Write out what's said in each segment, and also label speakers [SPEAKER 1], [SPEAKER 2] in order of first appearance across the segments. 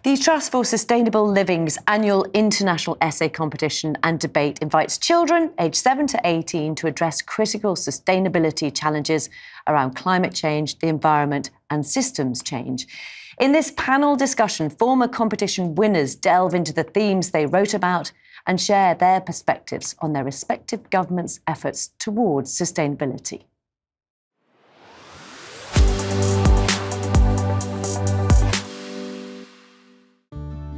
[SPEAKER 1] The Trust for Sustainable Living's annual international essay competition and debate invites children aged 7 to 18 to address critical sustainability challenges around climate change, the environment, and systems change. In this panel discussion, former competition winners delve into the themes they wrote about and share their perspectives on their respective governments' efforts towards sustainability.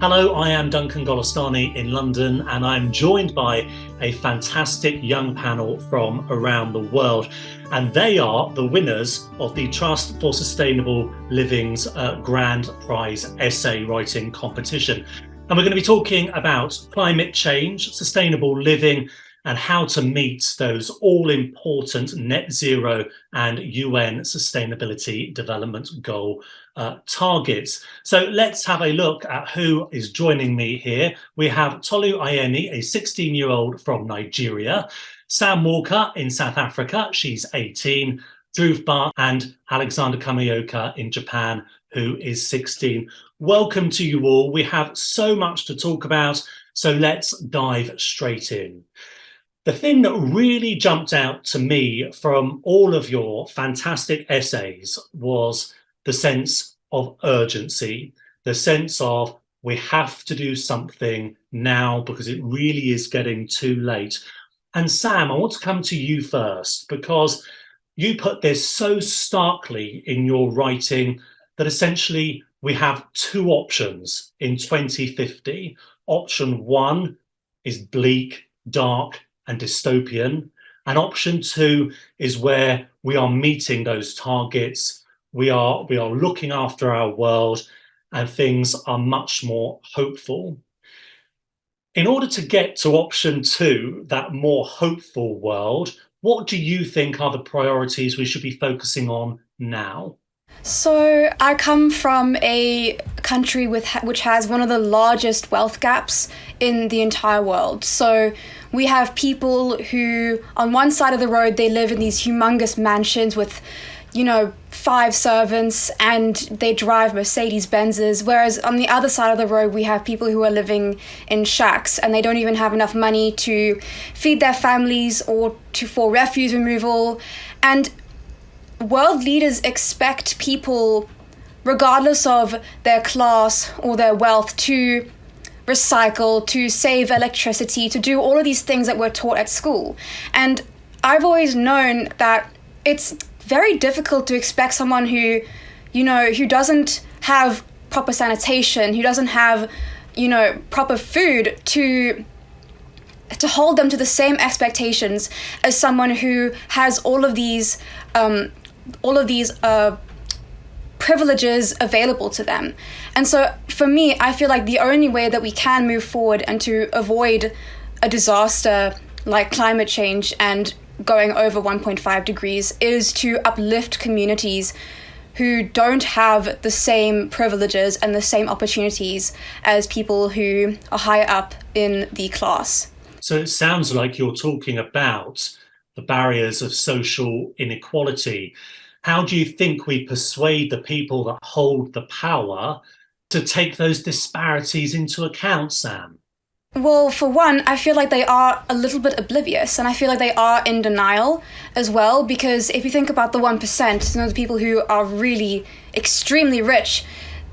[SPEAKER 2] Hello, I am Duncan Golostani in London, and I'm joined by a fantastic young panel from around the world. And they are the winners of the Trust for Sustainable Living's Grand Prize Essay Writing Competition. And we're going to be talking about climate change, sustainable living, and how to meet those all-important net zero and UN Sustainability Development Goal targets. So let's have a look at who is joining me here. We have Tolu Ayeni, a 16-year-old from Nigeria, Sam Walker in South Africa, she's 18, Dhruv Bhatt and Alexander Kamayoka in Japan, who is 16. Welcome to you all. We have so much to talk about, so let's dive straight in. The thing that really jumped out to me from all of your fantastic essays was the sense of urgency, the sense of we have to do something now because it really is getting too late. And Sam, I want to come to you first because you put this so starkly in your writing that essentially we have two options in 2050. Option one is bleak, dark, and dystopian. And option two is where we are meeting those targets. We are looking after our world and things are much more hopeful. In order to get to option two, that more hopeful world, what do you think are the priorities we should be focusing on now?
[SPEAKER 3] So I come from a country which has one of the largest wealth gaps in the entire world. So we have people who, on one side of the road, they live in these humongous mansions with, 5 servants and they drive Mercedes Benzes. Whereas on the other side of the road, we have people who are living in shacks and they don't even have enough money to feed their families or for refuse removal. And world leaders expect people, regardless of their class or their wealth, to recycle, to save electricity, to do all of these things that we're taught at school. And I've always known that it's very difficult to expect someone who doesn't have proper sanitation, who doesn't have, proper food to hold them to the same expectations as someone who has all of these privileges available to them. And so for me, I feel like the only way that we can move forward and to avoid a disaster like climate change and going over 1.5 degrees is to uplift communities who don't have the same privileges and the same opportunities as people who are higher up in the class.
[SPEAKER 2] So it sounds like you're talking about the barriers of social inequality. How do you think we persuade the people that hold the power to take those disparities into account, Sam?
[SPEAKER 3] Well, for one, I feel like they are a little bit oblivious, and I feel like they are in denial as well, because if you think about the 1%, the people who are really extremely rich,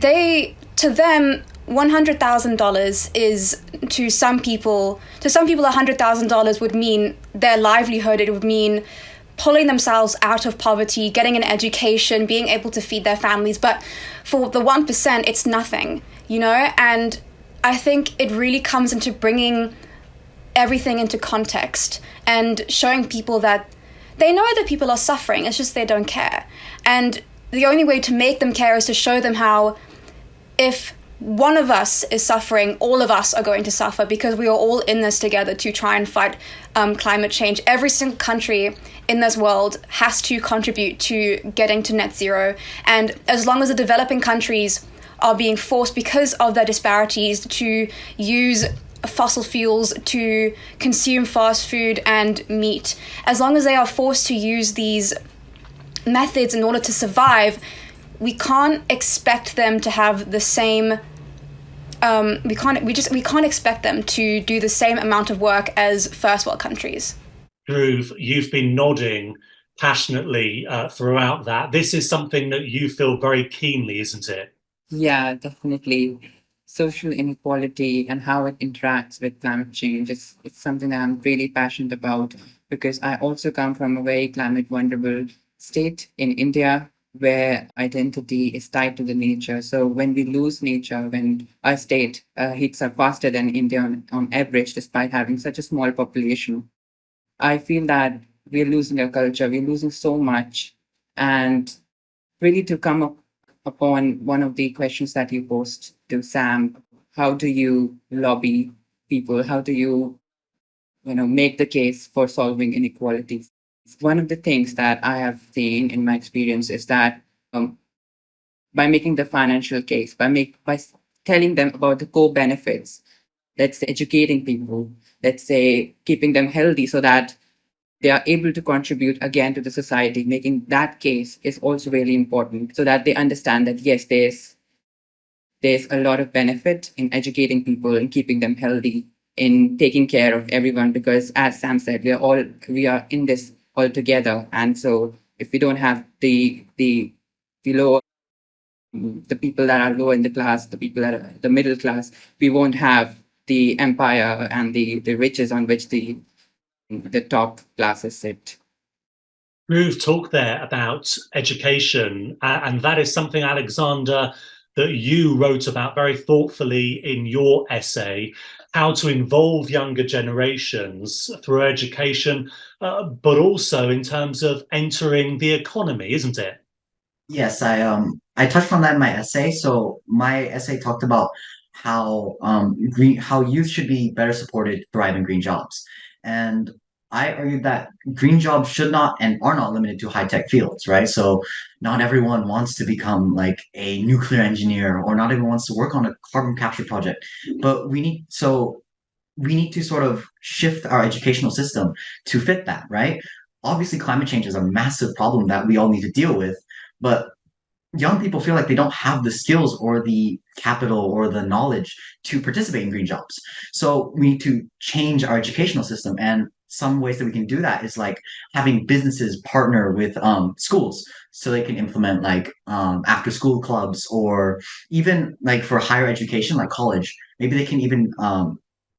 [SPEAKER 3] to them, $100,000 is to some people $100,000 would mean their livelihood. It would mean pulling themselves out of poverty, getting an education, being able to feed their families. But for the 1%, it's nothing, and I think it really comes into bringing everything into context and showing people that they know that people are suffering, it's just they don't care. And the only way to make them care is to show them how if one of us is suffering, all of us are going to suffer because we are all in this together to try and fight climate change. Every single country in this world has to contribute to getting to net zero. And as long as the developing countries are being forced because of their disparities to use fossil fuels, to consume fast food and meat, as long as they are forced to use these methods in order to survive, we can't expect them to have the same we can't expect them to do the same amount of work as first world countries.
[SPEAKER 2] Dhruv, you've been nodding passionately throughout that. This is something that you feel very keenly, isn't it?
[SPEAKER 4] Yeah, definitely. Social inequality and how it interacts with climate change is it's something that I'm really passionate about because I also come from a very climate vulnerable state in India where identity is tied to the nature. So when we lose nature, when our state heats up faster than India on average, despite having such a small population, I feel that we're losing our culture, we're losing so much. And really to come up upon one of the questions that you posed to Sam, how do you lobby people? How do you make the case for solving inequalities? One of the things that I have seen in my experience is that by making the financial case, by telling them about the core benefits, let's say educating people, let's say keeping them healthy so that they are able to contribute again to the society, making that case is also really important so that they understand that yes, there's a lot of benefit in educating people and keeping them healthy, in taking care of everyone, because as Sam said, we are in this all together. And so if we don't have the lower the people that are low in the class, the people that are the middle class, we won't have the empire and the riches on which the top classes sit.
[SPEAKER 2] Dhruv talked there about education, and that is something, Alexander, that you wrote about very thoughtfully in your essay, how to involve younger generations through education, but also in terms of entering the economy, isn't it?
[SPEAKER 5] Yes, I touched on that in my essay. So my essay talked about how youth should be better supported to thrive in green jobs. And I argued that green jobs should not and are not limited to high-tech fields, right? So not everyone wants to become like a nuclear engineer, or not everyone wants to work on a carbon capture project. But we need to sort of shift our educational system to fit that, right? Obviously, climate change is a massive problem that we all need to deal with, but young people feel like they don't have the skills or the capital or the knowledge to participate in green jobs. So we need to change our educational system. And some ways that we can do that is like having businesses partner with schools so they can implement like after school clubs, or even like for higher education, like college, maybe they can even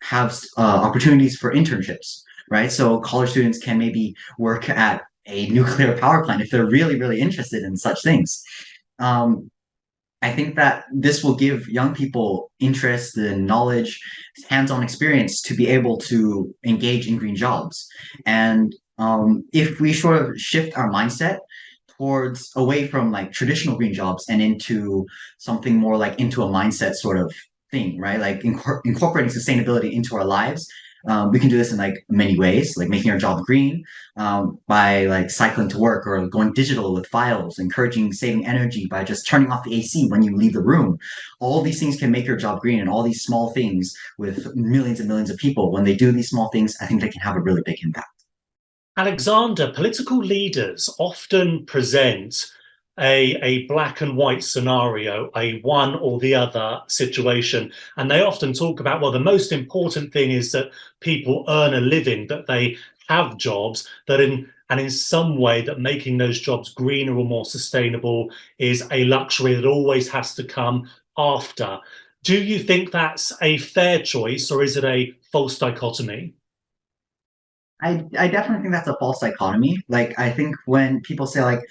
[SPEAKER 5] have opportunities for internships, right? So college students can maybe work at a nuclear power plant if they're really, really interested in such things. Um, I think that this will give young people interest and knowledge, hands-on experience to be able to engage in green jobs. And if we sort of shift our mindset towards away from like traditional green jobs and into something more like into a mindset sort of thing, right? Like incorporating sustainability into our lives. We can do this in like many ways, like making our job green, by like cycling to work, or going digital with files, encouraging saving energy by just turning off the AC when you leave the room. All these things can make your job green, and all these small things with millions and millions of people, when they do these small things, I think they can have a really big impact.
[SPEAKER 2] Alexander, political leaders often present a black and white scenario, a one or the other situation. And they often talk about, well, the most important thing is that people earn a living, that they have jobs, and in some way that making those jobs greener or more sustainable is a luxury that always has to come after. Do you think that's a fair choice, or is it a false dichotomy?
[SPEAKER 5] I definitely think that's a false dichotomy. Like, I think when people say like,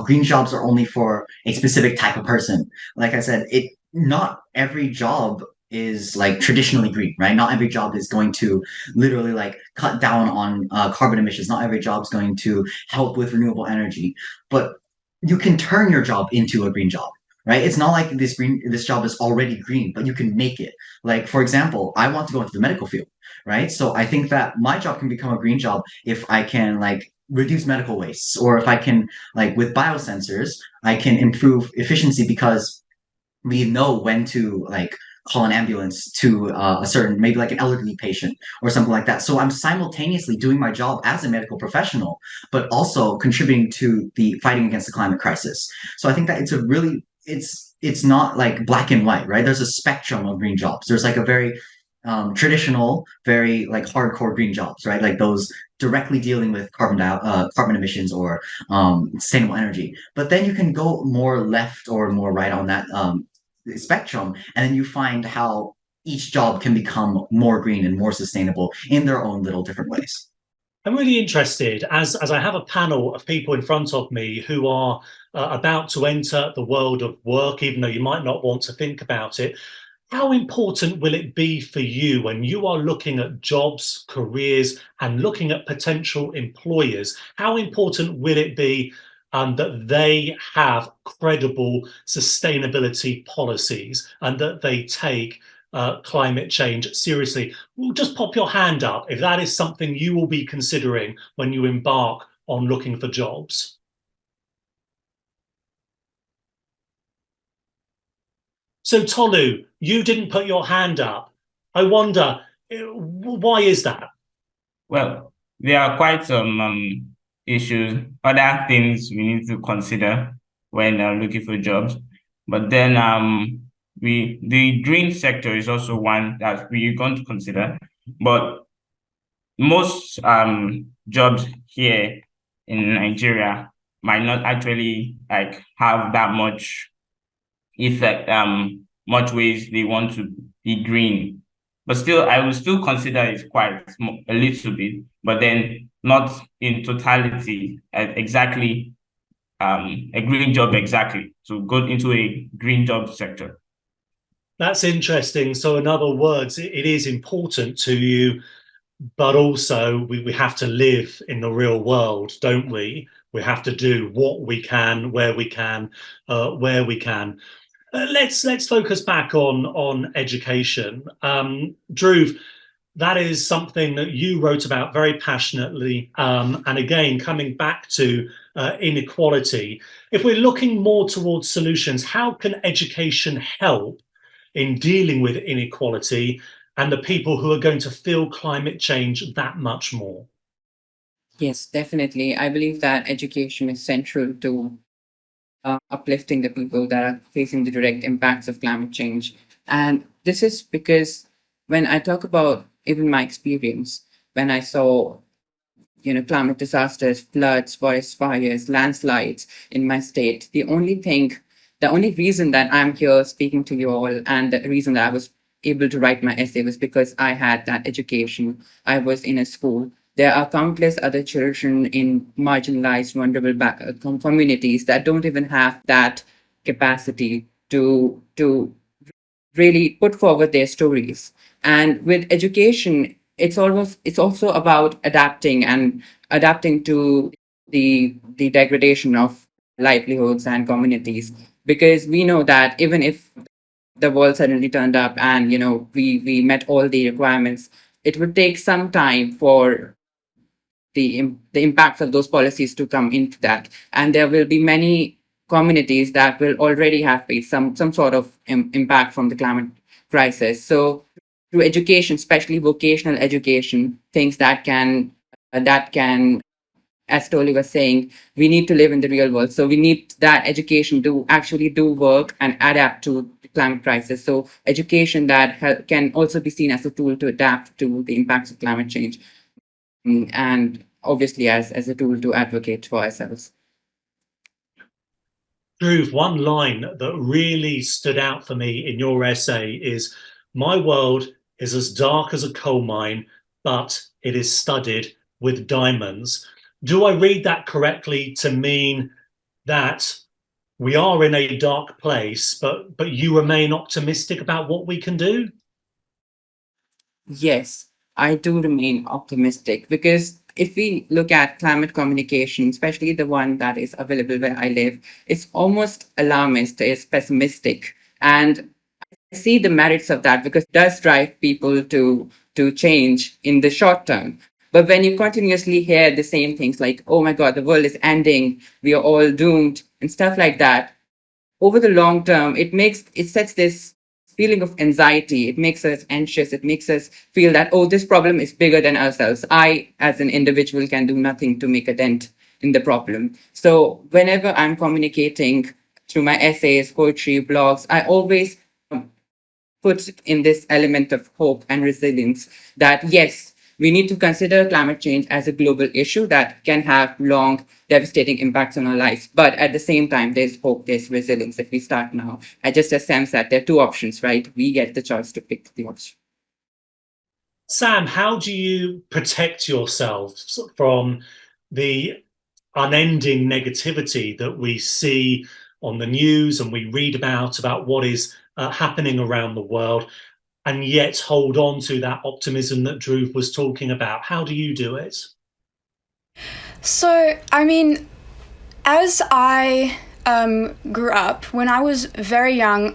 [SPEAKER 5] green jobs are only for a specific type of person, like I said, not every job is like traditionally green, right? Not every job is going to literally like cut down on carbon emissions. Not every job is going to help with renewable energy, but you can turn your job into a green job. Right? It's not like this job is already green, but you can make it. Like, for example, I want to go into the medical field, right? So I think that my job can become a green job if I can like reduce medical wastes, or if I can like with biosensors, I can improve efficiency because we know when to like call an ambulance to a certain, maybe like an elderly patient or something like that. So I'm simultaneously doing my job as a medical professional, but also contributing to the fighting against the climate crisis. So I think that it's not like black and white, right? There's a spectrum of green jobs. There's like a very traditional, very like hardcore green jobs, right? Like those directly dealing with carbon emissions or sustainable energy. But then you can go more left or more right on that spectrum, and then you find how each job can become more green and more sustainable in their own little different ways.
[SPEAKER 2] I'm really interested as I have a panel of people in front of me who are about to enter the world of work, even though you might not want to think about it. How important will it be for you when you are looking at jobs, careers, and looking at potential employers? How important will it be that they have credible sustainability policies and that they take climate change seriously? Well, just pop your hand up if that is something you will be considering when you embark on looking for jobs. So, Tolu, you didn't put your hand up. I wonder, why is that?
[SPEAKER 6] Well, there are quite some issues, other things we need to consider when looking for jobs. But then the green sector is also one that we're going to consider. But most jobs here in Nigeria might not actually like have that much effect, much ways they want to be green. But still, I will still consider it quite a little bit, but then not in totality, exactly a green job exactly, to go into a green job sector.
[SPEAKER 2] That's interesting. So, in other words, it is important to you, but also we have to live in the real world, don't we? We have to do what we can, where we can, where we can. Let's focus back on education. Dhruv, that is something that you wrote about very passionately. And again, coming back to inequality, if we're looking more towards solutions, how can education help in dealing with inequality and the people who are going to feel climate change that much more?
[SPEAKER 4] Yes, definitely. I believe that education is central to uplifting the people that are facing the direct impacts of climate change. And this is because when I talk about even my experience, when I saw climate disasters, floods, forest fires, landslides in my state, the only reason that I'm here speaking to you all, and the reason that I was able to write my essay was because I had that education. I was in a school. There are countless other children in marginalized, vulnerable communities that don't even have that capacity to really put forward their stories. And with education, it's also about adapting to the degradation of livelihoods and communities, because we know that even if the world suddenly turned up and we met all the requirements, it would take some time for the impacts of those policies to come into that, and there will be many communities that will already have faced some sort of impact from the climate crisis. So through education, especially vocational education, things that can, as Toli was saying, we need to live in the real world. So we need that education to actually do work and adapt to the climate crisis. So education that can also be seen as a tool to adapt to the impacts of climate change, and obviously as a tool to advocate for ourselves.
[SPEAKER 2] Dhruv, one line that really stood out for me in your essay is, "My world is as dark as a coal mine, but it is studded with diamonds." Do I read that correctly to mean that we are in a dark place, but you remain optimistic about what we can do?
[SPEAKER 4] Yes, I do remain optimistic, because if we look at climate communication, especially the one that is available where I live, it's almost alarmist, it's pessimistic. And I see the merits of that because it does drive people to change in the short term. But when you continuously hear the same things like, oh my God, the world is ending, we are all doomed, and stuff like that, over the long term, it sets this feeling of anxiety. It makes us anxious. It makes us feel that, oh, this problem is bigger than ourselves. I, as an individual, can do nothing to make a dent in the problem. So whenever I'm communicating through my essays, poetry, blogs, I always put in this element of hope and resilience that yes, we need to consider climate change as a global issue that can have long, devastating impacts on our lives. But at the same time, there's hope, there's resilience if we start now. I just sense that there are two options, right? We get the choice to pick the option.
[SPEAKER 2] Sam, how do you protect yourself from the unending negativity that we see on the news and we read about what is happening around the world, and yet hold on to that optimism that Dhruv was talking about? How do you do it?
[SPEAKER 3] So, I mean, as I grew up, when I was very young,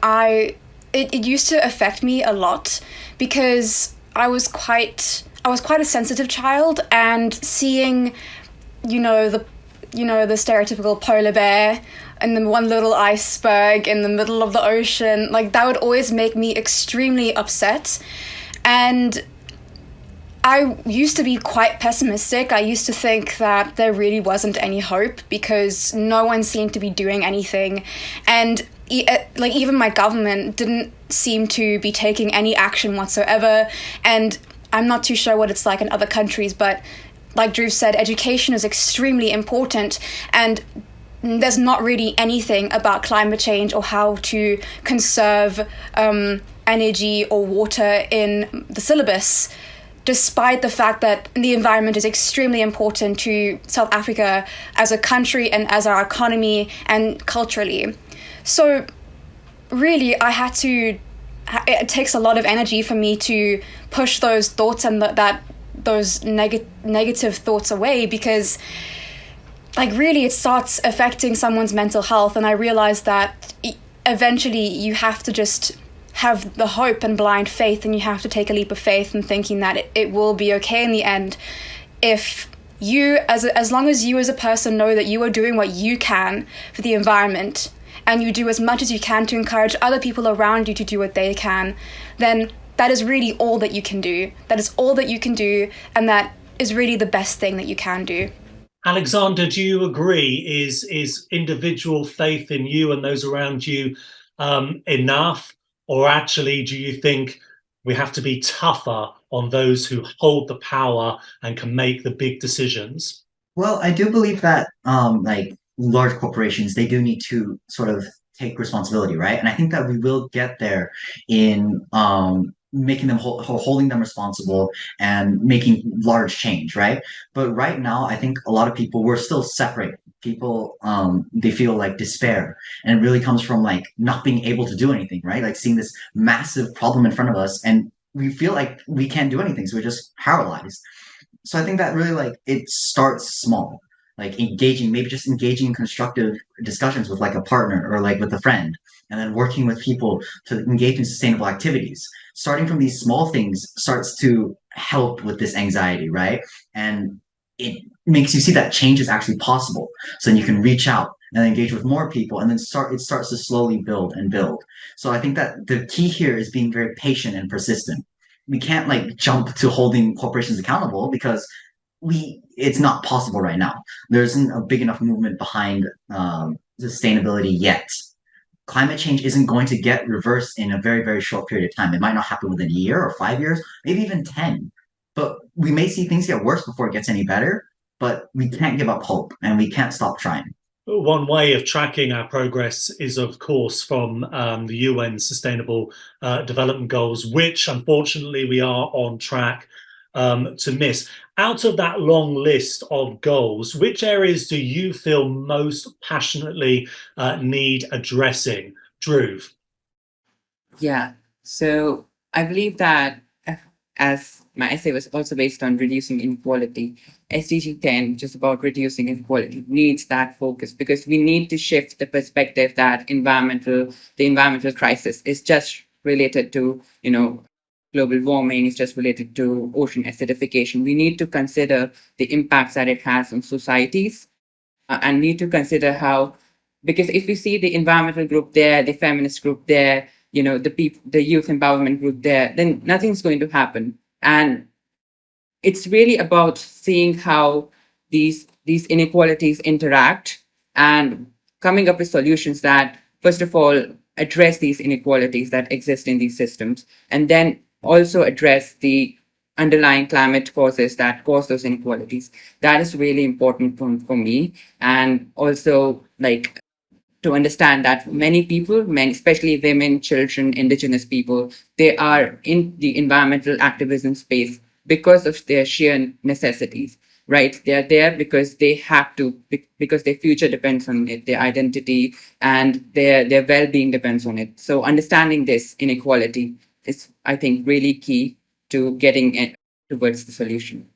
[SPEAKER 3] it used to affect me a lot because I was quite a sensitive child, and seeing, the stereotypical polar bear and the one little iceberg in the middle of the ocean, like that would always make me extremely upset. And I used to be quite pessimistic. I used to think that there really wasn't any hope because no one seemed to be doing anything. And even my government didn't seem to be taking any action whatsoever. And I'm not too sure what it's like in other countries, but like Dhruv said, education is extremely important, and there's not really anything about climate change or how to conserve energy or water in the syllabus, despite the fact that the environment is extremely important to South Africa as a country and as our economy and culturally. So really, it takes a lot of energy for me to push those thoughts and those negative thoughts away, because really it starts affecting someone's mental health. And I realized that eventually you have to just have the hope and blind faith, and you have to take a leap of faith and thinking that it will be okay in the end. If you, as long as you as a person know that you are doing what you can for the environment, and you do as much as you can to encourage other people around you to do what they can, then that is really all that you can do. That is all that you can do, and that is really the best thing that you can do.
[SPEAKER 2] Alexander, do you agree? Is individual faith in you and those around you enough? Or actually, do you think we have to be tougher on those who hold the power and can make the big decisions?
[SPEAKER 5] Well, I do believe that large corporations, they do need to sort of take responsibility, right? And I think that we will get there in making them holding them responsible and making large change, right? But right now, I think a lot of people, we're still separate. People they feel like despair, and it really comes from like not being able to do anything, right? Like seeing this massive problem in front of us, and we feel like we can't do anything, so we're just paralyzed. So I think that really like it starts small, like maybe just engaging in constructive discussions with like a partner or like with a friend, and then working with people to engage in sustainable activities. Starting from these small things starts to help with this anxiety, right? And it makes you see that change is actually possible. So then you can reach out and engage with more people, and then it starts to slowly build and build. So I think that the key here is being very patient and persistent. We can't like jump to holding corporations accountable because it's not possible right now. There isn't a big enough movement behind sustainability yet. Climate change isn't going to get reversed in a very, very short period of time. It might not happen within a year or 5 years, maybe even 10. But we may see things get worse before it gets any better, but we can't give up hope and we can't stop trying.
[SPEAKER 2] One way of tracking our progress is, of course, from the UN Sustainable Development Goals, which unfortunately we are on track to miss. Out of that long list of goals, which areas do you feel most passionately need addressing? Dhruv?
[SPEAKER 4] Yeah, so I believe that as my essay was also based on reducing inequality, SDG 10, which is about reducing inequality, needs that focus because we need to shift the perspective that the environmental crisis is just related to, global warming, is just related to ocean acidification. We need to consider the impacts that it has on societies and need to consider how, because if you see the environmental group there, the feminist group there, the youth empowerment group there, then nothing's going to happen. And it's really about seeing how these inequalities interact and coming up with solutions that first of all, address these inequalities that exist in these systems, and then also address the underlying climate causes that cause those inequalities. That is really important for me. And also, like, to understand that many people, many, especially women, children, indigenous people, they are in the environmental activism space because of their sheer necessities, right? They are there because they have to, because their future depends on it, their identity and their well-being depends on it. So understanding this inequality is, I think, really key to getting it towards the solution.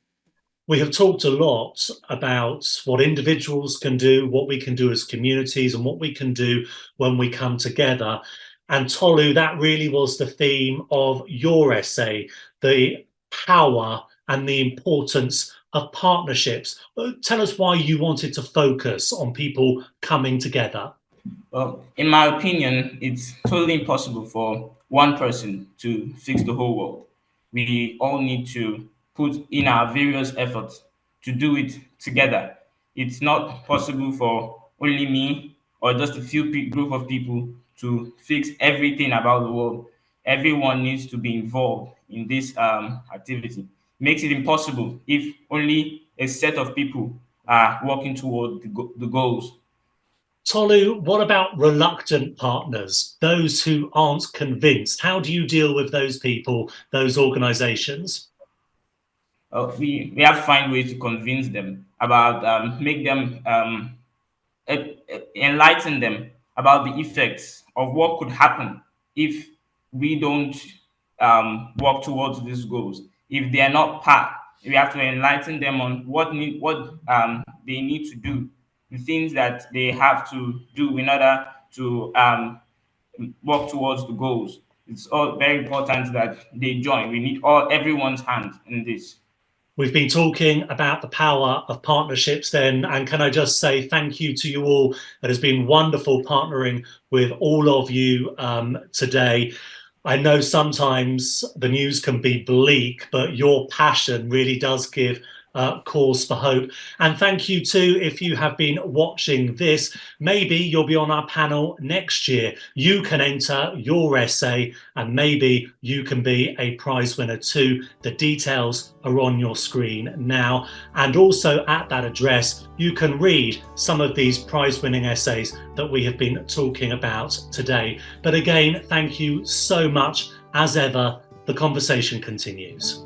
[SPEAKER 2] We have talked a lot about what individuals can do, what we can do as communities, and what we can do when we come together. And Tolu, that really was the theme of your essay, the power and the importance of partnerships. Tell us why you wanted to focus on people coming together.
[SPEAKER 6] Well, in my opinion, it's totally impossible for one person to fix the whole world. We all need to put in our various efforts to do it together. It's not possible for only me or just a few group of people to fix everything about the world. Everyone needs to be involved in this activity. Makes it impossible if only a set of people are working toward the goals.
[SPEAKER 2] Tolu, what about reluctant partners, those who aren't convinced? How do you deal with those people, those organizations?
[SPEAKER 6] We have to find ways to convince them about, make them, enlighten them about the effects of what could happen if we don't work towards these goals. If they are not part, we have to enlighten them on what they need to do, the things that they have to do in order to work towards the goals. It's all very important that they join. We need everyone's hand in this.
[SPEAKER 2] We've been talking about the power of partnerships then, and can I just say thank you to you all. It has been wonderful partnering with all of you today. I know sometimes the news can be bleak, but your passion really does give cause for hope. And thank you too, if you have been watching this, maybe you'll be on our panel next year. You can enter your essay and maybe you can be a prize winner too. The details are on your screen now. And also at that address, you can read some of these prize winning essays that we have been talking about today. But again, thank you so much. As ever, the conversation continues.